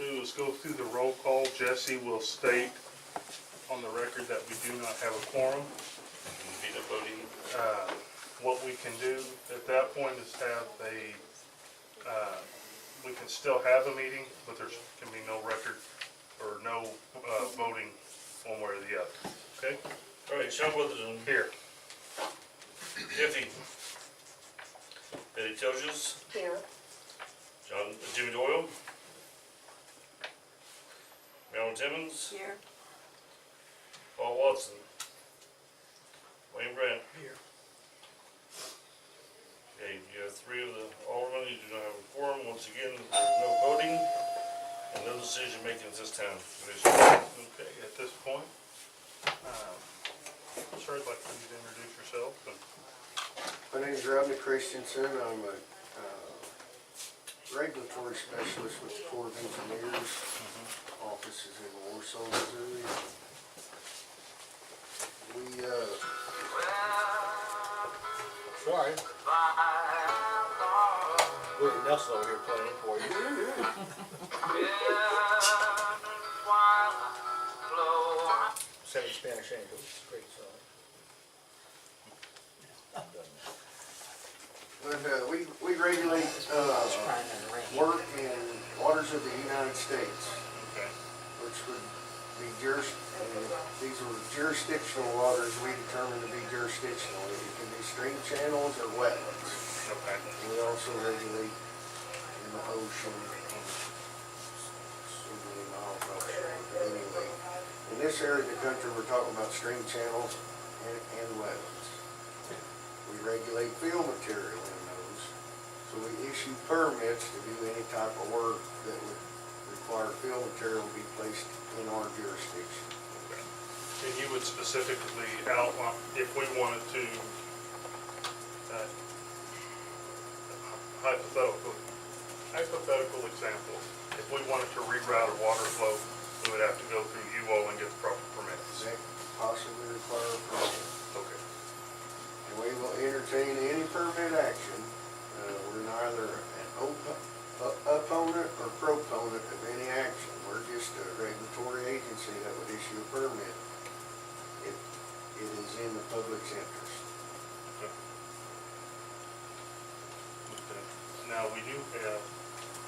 do is go through the roll call. Jesse will state on the record that we do not have a quorum. Be the voting. What we can do at that point is have a, we can still have a meeting, but there can be no record or no voting one way or the other. Okay? All right, Sean Witherden. Here. Jeffy. Betty Telges. Here. Jimmy Doyle. Marilyn Timmons. Here. Paul Watson. Wayne Brandt. Here. Okay, you have 3 of the aldermen. You do not have a quorum. Once again, there's no voting and no decision making at this time. Okay, at this point, sir, I'd like for you to introduce yourself. My name is Rodney Christensen. I'm a regulatory specialist with the Corps of Engineers. Office is in Warsaw, Missouri. Sorry. Willie Nelson over here playing for you. Seven Spanish Angels, great song. But we regulate work in waters of the United States, Okay. which would be these are jurisdictional waters we determine to be jurisdictional. It can be stream channels or wetlands. Okay. We also regulate in the ocean, so many miles offshore. But anyway, in this area of the country, we're talking about stream channels and wetlands. We regulate fill material in those, so we issue permits to do any type of work that would require fill material to be placed in our jurisdiction. Okay. And you would specifically outline, if we wanted to, hypothetical example, if we wanted to reroute a water flow, we would have to go through you all and get the proper permits. That possibly require a permit. Okay. And we will entertain any permit action. We're neither an opponent or proponent of any action. We're just a regulatory agency that would issue a permit if it is in the public's interest. Okay. Okay. Now, we do have,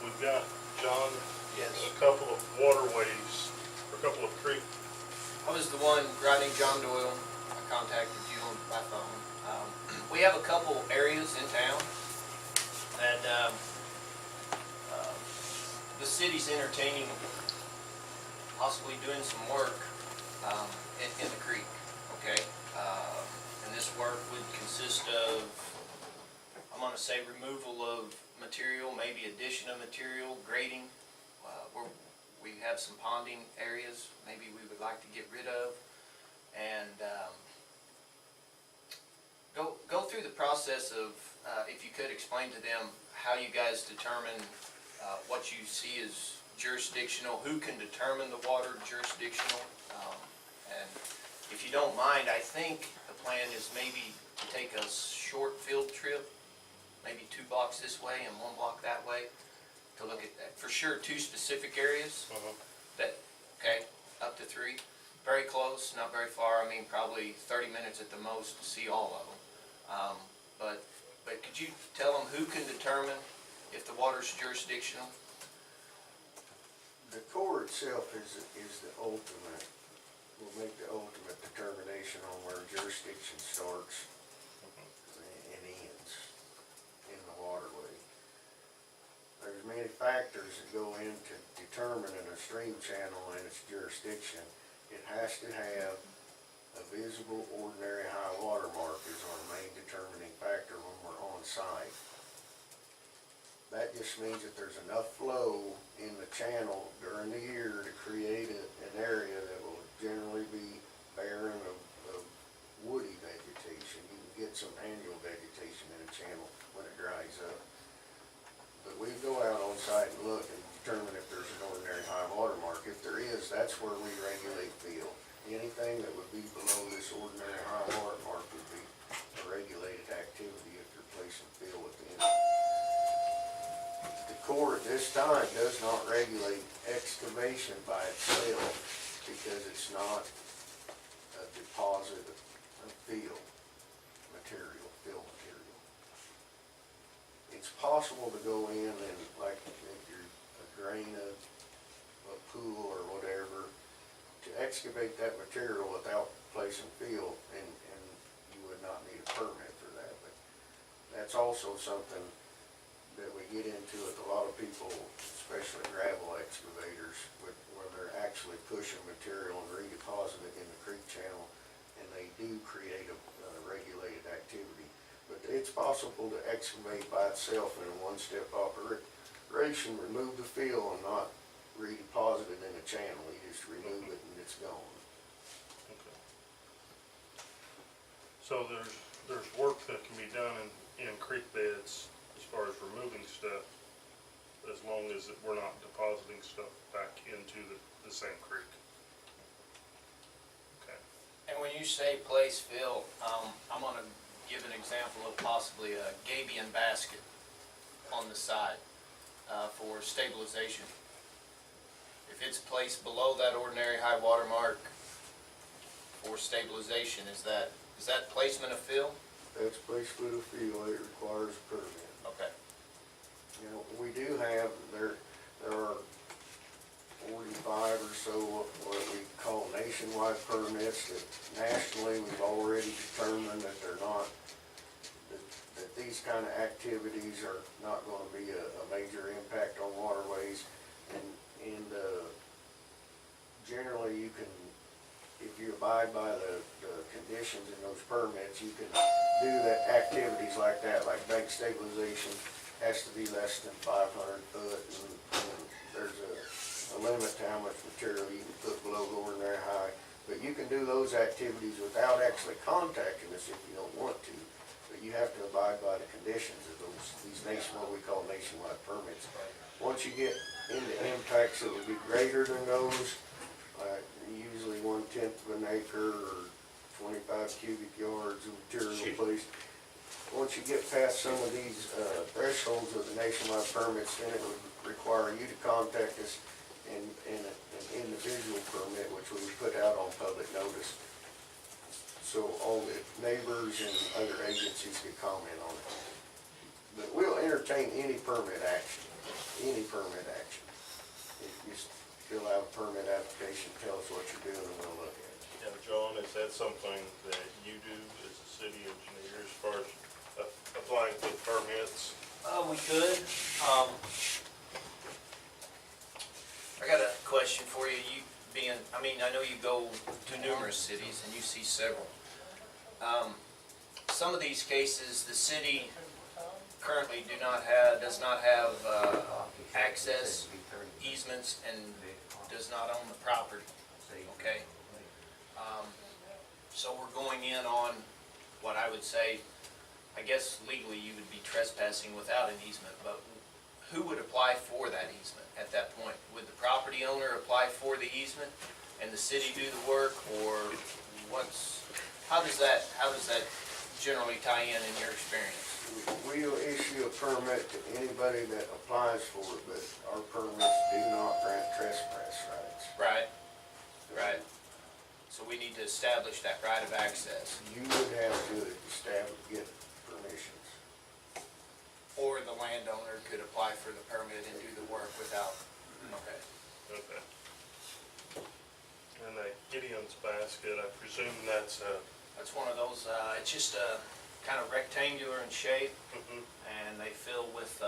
we've got, John, Yes. a couple of waterways, or a couple of creeks. I was the one, Rodney John Doyle. I contacted you by phone. We have a couple areas in town that the city's entertaining possibly doing some work in the creek, okay? And this work would consist of, I'm going to say, removal of material, maybe addition of material, grading. We have some ponding areas maybe we would like to get rid of, and go through the process of, if you could explain to them how you guys determine what you see as jurisdictional, who can determine the water jurisdictional, and if you don't mind, I think the plan is maybe to take a short field trip, maybe 2 blocks this way and 1 block that way, to look at that. For sure, 2 specific areas that, okay, up to 3, very close, not very far. I mean, probably 30 minutes at the most to see all of them. But could you tell them who can determine if the water's jurisdictional? The Corps itself is the ultimate, will make the ultimate determination on where jurisdiction starts and ends in the waterway. There's many factors that go into determining a stream channel and its jurisdiction. It has to have a visible ordinary high water mark is our main determining factor when we're on site. That just means that there's enough flow in the channel during the year to create an area that will generally be barren of woody vegetation. You can get some annual vegetation in a channel when it dries up. But we go out on site and look and determine if there's an ordinary high water mark. If there is, that's where we regulate fill. Anything that would be below this ordinary high water mark would be a regulated activity if you're placing fill within. the Corps at this time does not regulate excavation by itself because it's not a deposit of fill material. It's possible to go in and, like, if you're a drain of a pool or whatever, to excavate that material without placing fill, and you would not need a permit for that. But that's also something that we get into with a lot of people, especially gravel excavators, where they're actually pushing material and redepositing it in the creek channel, and they do create a regulated activity. But it's possible to excavate by itself in a one-step operation, remove the fill and not redeposit it in a channel. You just remove it and it's gone. Okay. So there's work that can be done in creek beds as far as removing stuff, as long as we're not depositing stuff back into the same creek. Okay. And when you say place fill, I'm gonna give an example of possibly a gabion basket on the side for stabilization. If it's placed below that ordinary high water mark for stabilization, is that placement of fill? That's placement of fill. It requires a permit. Okay. You know, we do have, there are 45 or so what we call nationwide permits that nationally we've already determined that they're not, that these kind of activities are not going to be a major impact on waterways. And generally you can, if you abide by the conditions in those permits, you can do that activities like that, like bank stabilization has to be less than 500 foot, and there's a limit to how much material you can put below the ordinary high. But you can do those activities without actually contacting us if you don't want to. But you have to abide by the conditions of these what we call nationwide permits. Once you get into impacts that would be greater than those, usually 1/10 of an acre or 25 cubic yards of material placed. Once you get past some of these thresholds of the nationwide permits, then it would require you to contact us in an individual permit, which we would put out on public notice, so all the neighbors and other agencies could comment on it. But we'll entertain any permit action, any permit action. If you fill out a permit application, tell us what you're doing, and we'll look at it. Yeah, John, is that something that you do as a city engineer as far as applying for permits? We could. I got a question for you. You being, I know you go to numerous cities and you see several. Some of these cases, the city currently does not have access easements and does not own the property. Okay. So we're going in on what I would say, I guess legally you would be trespassing without an easement, but who would apply for that easement at that point? Would the property owner apply for the easement and the city do the work, or how does that generally tie in your experience? We'll issue a permit to anybody that applies for it, but our permits do not grant trespass rights. Right, right. So we need to establish that right of access. You would have to get permissions. Or the landowner could apply for the permit and do the work without, okay. Okay. And the Gideon's basket, I presume that's That's one of those, it's just kind of rectangular in shape, and they fill with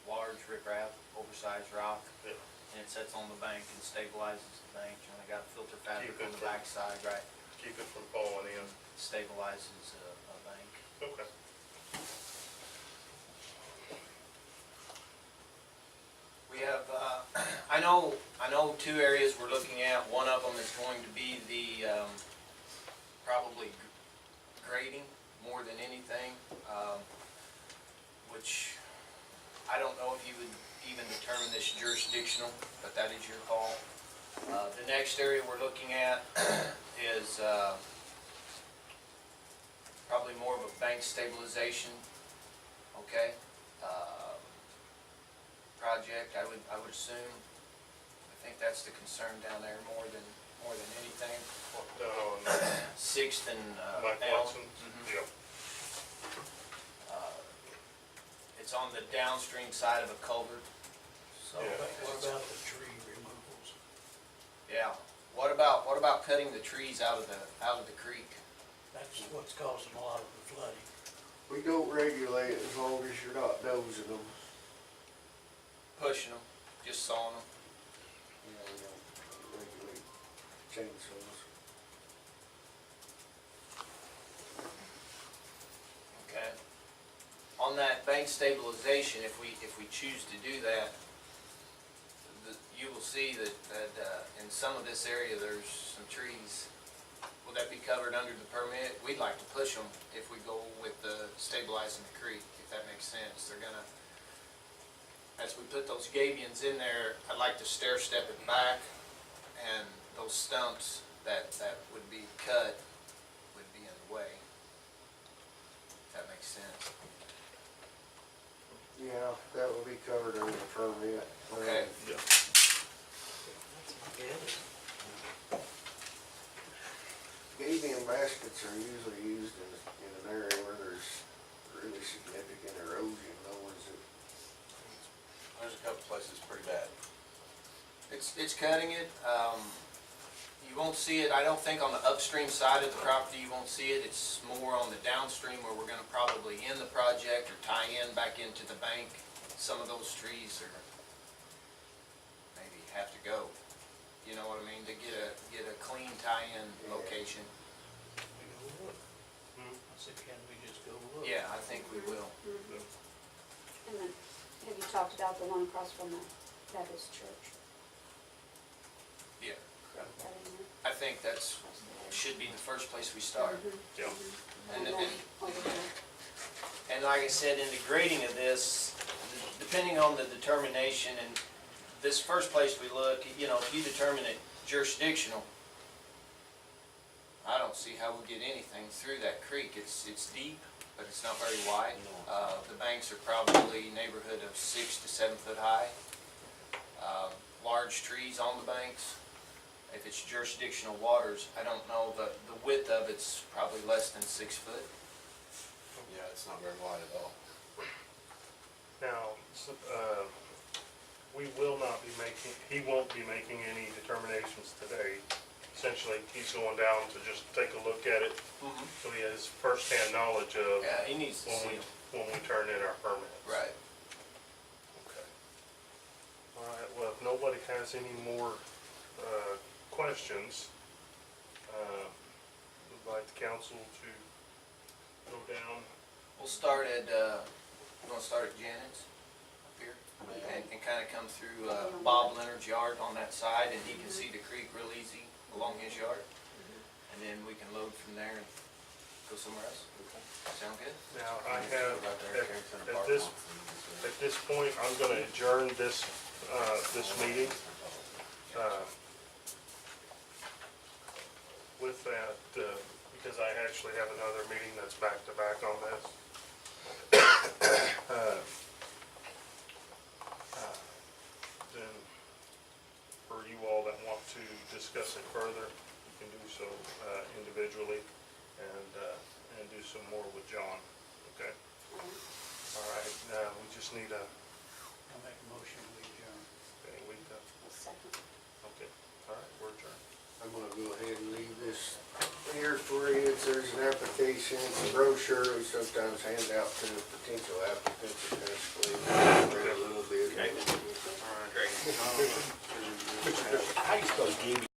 large riprap, oversized rock, Yeah. and it sits on the bank and stabilizes the bank, and they got filter fabric Keep it on the from- backside, right? keep it from falling in. Stabilizes a bank. Okay. We have, I know 2 areas we're looking at. One of them is going to be the, probably grading more than anything, which I don't know if you would even determine this jurisdictional, but that is your call. The next area we're looking at is probably more of a bank stabilization, okay? project, I would assume. I think that's the concern down there more than anything. Down on Sixth and, Mike Elm. Watson, Mhm. yeah. It's on the downstream side of a culvert, so. Yeah. What about the tree removals? Yeah, what about cutting the trees out of the creek? That's what's causing a lot of the flooding. We don't regulate it as long as you're not dozing them. Pushing them, just sawing them? You know, we don't regulate chainsaws. Okay. On that bank stabilization, if we choose to do that, you will see that in some of this area, there's some trees. Will that be covered under the permit? We'd like to push them if we go with the stabilizing the creek, if that makes sense. They're gonna, as we put those gabions in there, I'd like to stair step it back, and those stumps that would be cut would be in the way. If that makes sense. Yeah, that would be covered under the permit. Okay. Yeah. Gabion baskets are usually used in an area where there's really significant erosion, though, is it? There's a couple places pretty bad. It's cutting it. You won't see it, I don't think on the upstream side of the property you won't see it. It's more on the downstream where we're gonna probably end the project or tie in back into the bank. Some of those trees are, maybe have to go. You know what I mean? To get a clean tie-in location. We go look. I said, can we just go look? Yeah, I think we will. And then, have you talked about the one across from the Baptist church? Yeah. Put that in there? I think that's, should be the first place we start. Yeah. And then then- over there. And like I said, in the grading of this, depending on the determination, and this first place we look, you know, if you determine it jurisdictional, I don't see how we get anything through that creek. It's deep, but it's not very wide. The banks are probably neighborhood of 6 to 7 foot high. Large trees on the banks. If it's jurisdictional waters, I don't know, the width of it's probably less than 6 foot. Yeah, it's not very wide at all. Now, we will not be making, he won't be making any determinations today. Essentially, he's going down to just take a look at it, so he has firsthand knowledge of Yeah, he needs to see it. when we turn in our permits. Right. Okay. All right, well, if nobody has any more questions, would like the council to go down. We'll start at, we're gonna start at Janet's up here, and kinda come through, Bob Leonard's yard on that side, and he can see the creek real easy along his yard. And then we can load from there and go somewhere else. Sound good? Now, I have, at this point, I'm gonna adjourn this meeting. With that, because I actually have another meeting that's back to back on this. Then, for you all that want to discuss it further, you can do so individually and do some more with John, okay? All right, now, we just need a, I'll make a motion, we adjourn. okay, A second. okay, all right, we're adjourned. I'm gonna go ahead and leave this here for you. There's an application, it's a brochure we sometimes hand out to potential applicants, especially a little bit. All right, great. How do you spell gaming?